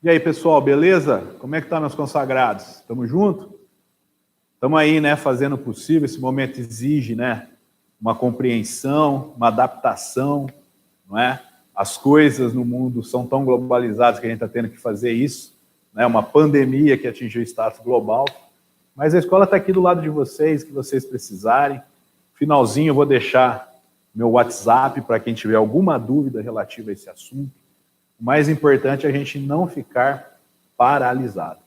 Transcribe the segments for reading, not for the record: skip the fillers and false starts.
E aí, pessoal, beleza? Como é que tá, meus consagrados? Estamos juntos? Estamos aí, né, fazendo o possível. Esse momento exige, né, uma compreensão, uma adaptação, não é? As coisas no mundo são tão globalizadas que a gente está tendo que fazer isso, né? Uma pandemia que atingiu o status global. Mas a escola está aqui do lado de vocês, que vocês precisarem. Finalzinho, eu vou deixar meu WhatsApp para quem tiver alguma dúvida relativa a esse assunto. O mais importante é a gente não ficar paralisado.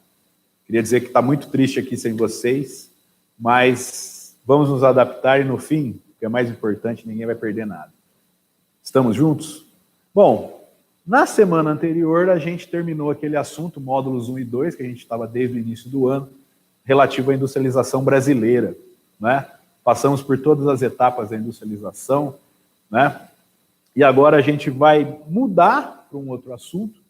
Queria dizer que está muito triste aqui sem vocês, mas vamos nos adaptar e no fim, o que é mais importante, ninguém vai perder nada. Estamos juntos? Bom, na semana anterior a gente terminou aquele assunto, módulos 1 e 2, que a gente estava desde o início do ano, relativo à industrialização brasileira, né? Passamos por todas as etapas da industrialização, né? E agora a gente vai mudar para um outro assunto,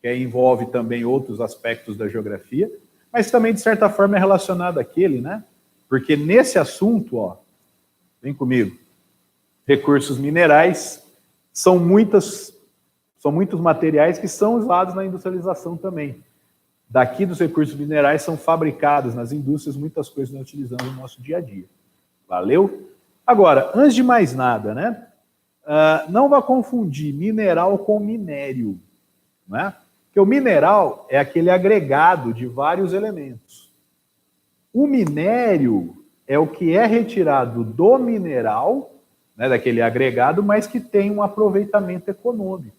que envolve também outros aspectos da geografia, mas também, de certa forma, é relacionado àquele, né? Porque nesse assunto, ó, vem comigo, recursos minerais são muitos materiais que são usados na industrialização também. Daqui dos recursos minerais são fabricados nas indústrias muitas coisas que nós utilizamos no nosso dia a dia. Valeu? Agora, antes de mais nada, né? Não vá confundir mineral com minério, né? Porque o mineral é aquele agregado de vários elementos. O minério é o que é retirado do mineral, né, daquele agregado, mas que tem um aproveitamento econômico.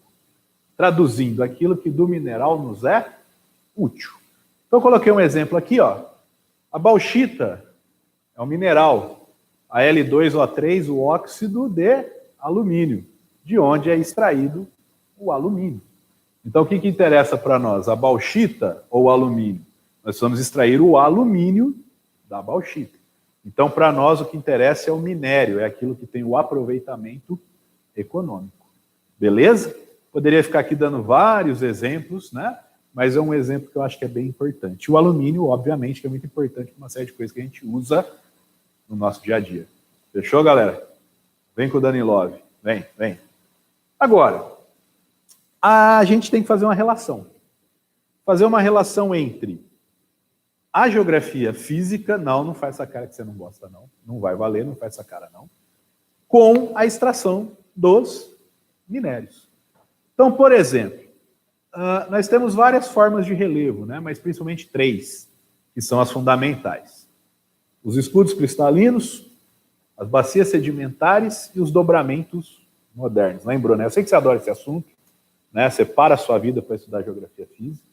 Traduzindo, aquilo que do mineral nos é útil. Então eu coloquei um exemplo aqui, ó. A bauxita é um mineral, a L2O3, o óxido de alumínio, de onde é extraído o alumínio. Então, o que interessa para nós? A bauxita ou o alumínio? Nós vamos extrair o alumínio da bauxita. Então, para nós, o que interessa é o minério, é aquilo que tem o aproveitamento econômico. Beleza? Poderia ficar aqui dando vários exemplos, né? Mas é um exemplo que eu acho que é bem importante. O alumínio, obviamente, que é muito importante para uma série de coisas que a gente usa no nosso dia a dia. Fechou, galera? Vem com o Dani Love. Vem, vem. Agora, a gente tem que fazer uma relação. Fazer uma relação entre a geografia física, não faz essa cara que você não gosta, não. Não vai valer, não faz essa cara, não. Com a extração dos minérios. Então, por exemplo, nós temos várias formas de relevo, né? Mas principalmente 3, que são as fundamentais. Os escudos cristalinos, as bacias sedimentares e os dobramentos modernos. Lembrou, né? Eu sei que você adora esse assunto, né? Você para a sua vida para estudar geografia física.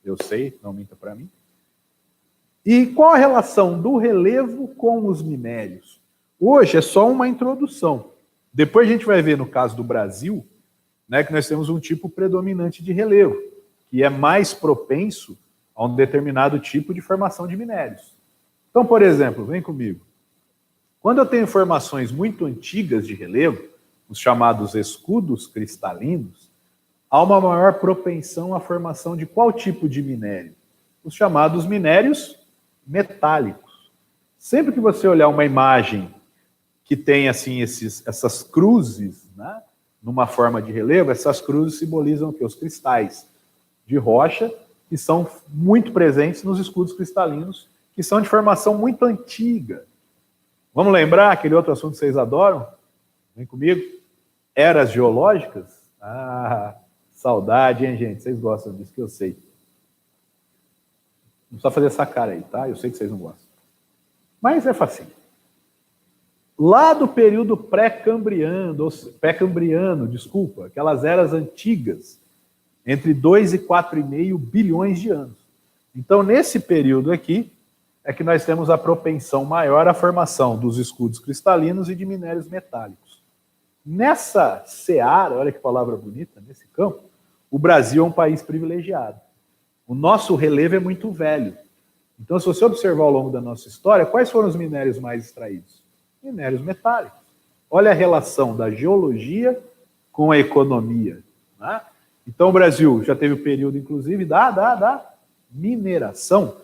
Eu sei, não minta para mim. E qual a relação do relevo com os minérios? Hoje é só uma introdução. Depois a gente vai ver, no caso do Brasil, né, que nós temos um tipo predominante de relevo, que é mais propenso a um determinado tipo de formação de minérios. Então, por exemplo, vem comigo. Quando eu tenho formações muito antigas de relevo, os chamados escudos cristalinos, há uma maior propensão à formação de qual tipo de minério? Os chamados minérios metálicos. Sempre que você olhar uma imagem que tem assim essas cruzes, né, numa forma de relevo, essas cruzes simbolizam o quê? Os cristais de rocha, que são muito presentes nos escudos cristalinos, que são de formação muito antiga. Vamos lembrar aquele outro assunto que vocês adoram? Vem comigo. Eras geológicas? Ah, saudade, hein, gente? Vocês gostam disso, que eu sei. Não precisa fazer essa cara aí, tá? Eu sei que vocês não gostam. Mas é facinho. Lá do período pré-cambriano, desculpa, aquelas eras antigas, entre 2 e 4,5 bilhões de anos. Então, nesse período aqui, é que nós temos a propensão maior à formação dos escudos cristalinos e de minérios metálicos. Nessa seara, olha que palavra bonita, nesse campo, o Brasil é um país privilegiado. O nosso relevo é muito velho. Então, se você observar ao longo da nossa história, quais foram os minérios mais extraídos? Minérios metálicos. Olha a relação da geologia com a economia. Né? Então, o Brasil já teve o período, inclusive, da mineração.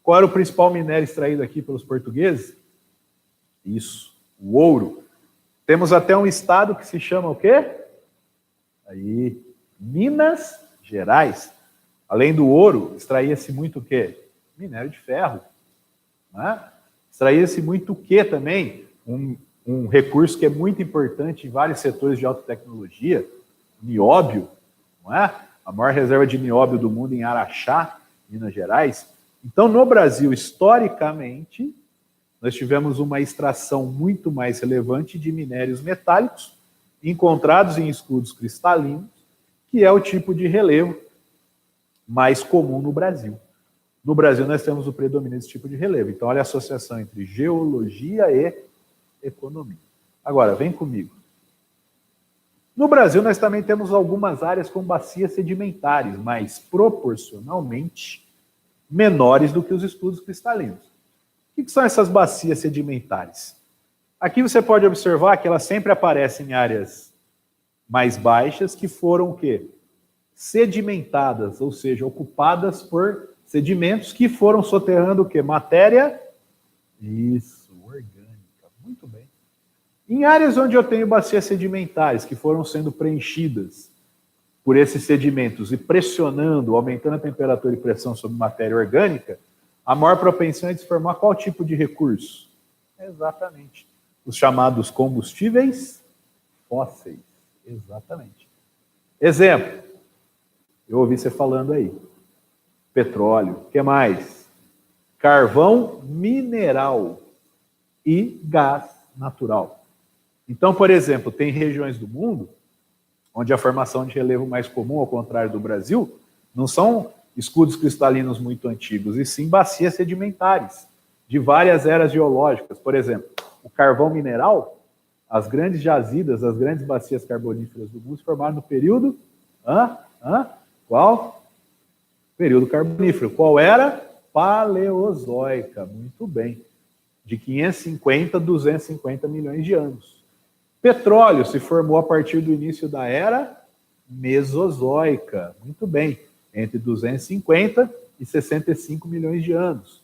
Qual era o principal minério extraído aqui pelos portugueses? Isso, o ouro. Temos até um estado que se chama o quê? Aí, Minas Gerais. Além do ouro, extraía-se muito o quê? Minério de ferro. Né? Extraía-se muito o quê também? Um recurso que é muito importante em vários setores de alta tecnologia, nióbio, não é? A maior reserva de nióbio do mundo em Araxá, Minas Gerais. Então, no Brasil, historicamente, nós tivemos uma extração muito mais relevante de minérios metálicos encontrados em escudos cristalinos, que é o tipo de relevo mais comum no Brasil. No Brasil, nós temos o predomínio desse tipo de relevo. Então, olha a associação entre geologia e economia. Agora, vem comigo. No Brasil, nós também temos algumas áreas com bacias sedimentares, mas proporcionalmente menores do que os escudos cristalinos. O que são essas bacias sedimentares? Aqui você pode observar que elas sempre aparecem em áreas mais baixas que foram o quê? Sedimentadas, ou seja, ocupadas por sedimentos que foram soterrando o quê? Matéria? Isso, orgânica. Muito bem. Em áreas onde eu tenho bacias sedimentares que foram sendo preenchidas por esses sedimentos e pressionando, aumentando a temperatura e pressão sobre matéria orgânica, a maior propensão é de se formar qual tipo de recurso? Exatamente. Os chamados combustíveis fósseis. Exatamente. Exemplo. Eu ouvi você falando aí. Petróleo. O que mais? Carvão mineral e gás natural. Então, por exemplo, tem regiões do mundo onde a formação de relevo mais comum, ao contrário do Brasil, não são escudos cristalinos muito antigos, e sim bacias sedimentares de várias eras geológicas. Por exemplo, o carvão mineral, as grandes jazidas, as grandes bacias carboníferas do mundo se formaram no período... Qual? Período carbonífero. Qual era? Paleozoica. Muito bem. De 550 a 250 milhões de anos. Petróleo se formou a partir do início da era Mesozoica. Muito bem. Entre 250 e 65 milhões de anos.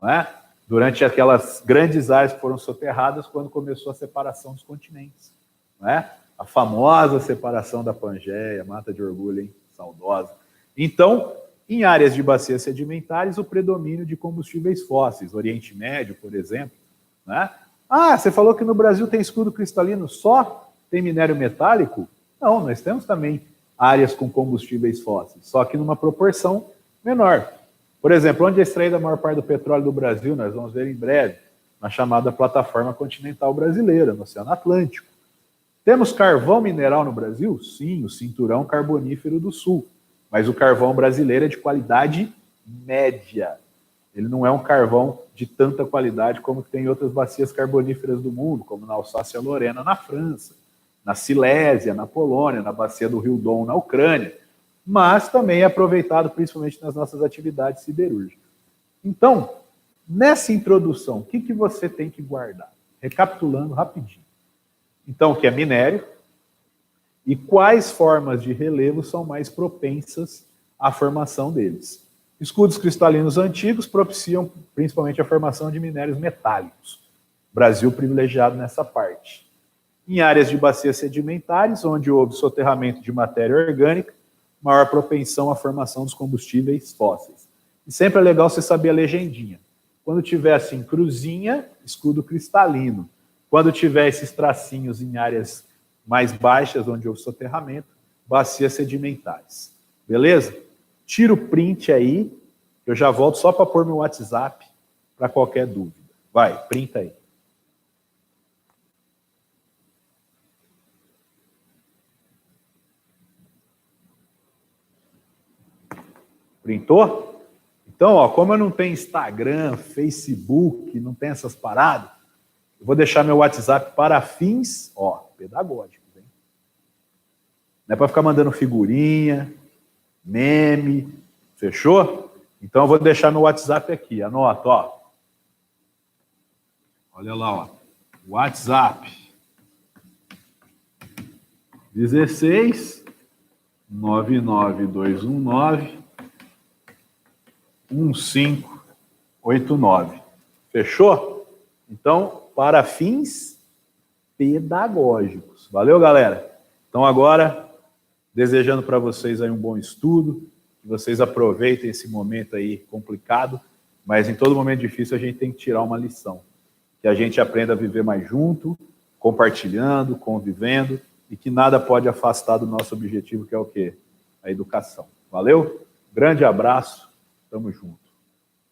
Não é? Durante aquelas grandes áreas que foram soterradas quando começou a separação dos continentes. Não é? A famosa separação da Pangeia, Mata de Orgulho, hein? Saudosa. Então, em áreas de bacias sedimentares, o predomínio de combustíveis fósseis, Oriente Médio, por exemplo. Né? Ah, você falou que no Brasil tem escudo cristalino só? Tem minério metálico? Não, nós temos também áreas com combustíveis fósseis, só que numa proporção menor. Por exemplo, onde é extraída a maior parte do petróleo do Brasil, nós vamos ver em breve, na chamada plataforma continental brasileira, no Oceano Atlântico. Temos carvão mineral no Brasil? Sim, o cinturão carbonífero do Sul. Mas o carvão brasileiro é de qualidade média. Ele não é um carvão de tanta qualidade como tem em outras bacias carboníferas do mundo, como na Alsácia-Lorena, na França, na Silésia, na Polônia, na bacia do Rio Don, na Ucrânia. Mas também é aproveitado principalmente nas nossas atividades siderúrgicas. Então, nessa introdução, o que você tem que guardar? Recapitulando rapidinho. Então, o que é minério e quais formas de relevo são mais propensas à formação deles. Escudos cristalinos antigos propiciam principalmente a formação de minérios metálicos. Brasil privilegiado nessa parte. Em áreas de bacias sedimentares, onde houve soterramento de matéria orgânica, maior propensão à formação dos combustíveis fósseis. E sempre é legal você saber a legendinha. Quando tiver assim, cruzinha, escudo cristalino. Quando tiver esses tracinhos em áreas mais baixas, onde houve soterramento, bacias sedimentares. Beleza? Tira o print aí, eu já volto só para pôr meu WhatsApp para qualquer dúvida. Vai, printa aí. Printou? Então, ó, como eu não tenho Instagram, Facebook, não tenho essas paradas, eu vou deixar meu WhatsApp para fins, ó, pedagógicos, hein? Não é para ficar mandando figurinha, meme, fechou? Então eu vou deixar meu WhatsApp aqui, anota, ó. Olha lá, ó. WhatsApp 16 99219 1589. Fechou? Então, para fins pedagógicos. Valeu, galera? Então agora, desejando para vocês aí um bom estudo, que vocês aproveitem esse momento aí complicado, mas em todo momento difícil a gente tem que tirar uma lição. Que a gente aprenda a viver mais junto, compartilhando, convivendo, e que nada pode afastar do nosso objetivo, que é o quê? A educação. Valeu? Grande abraço, tamo junto.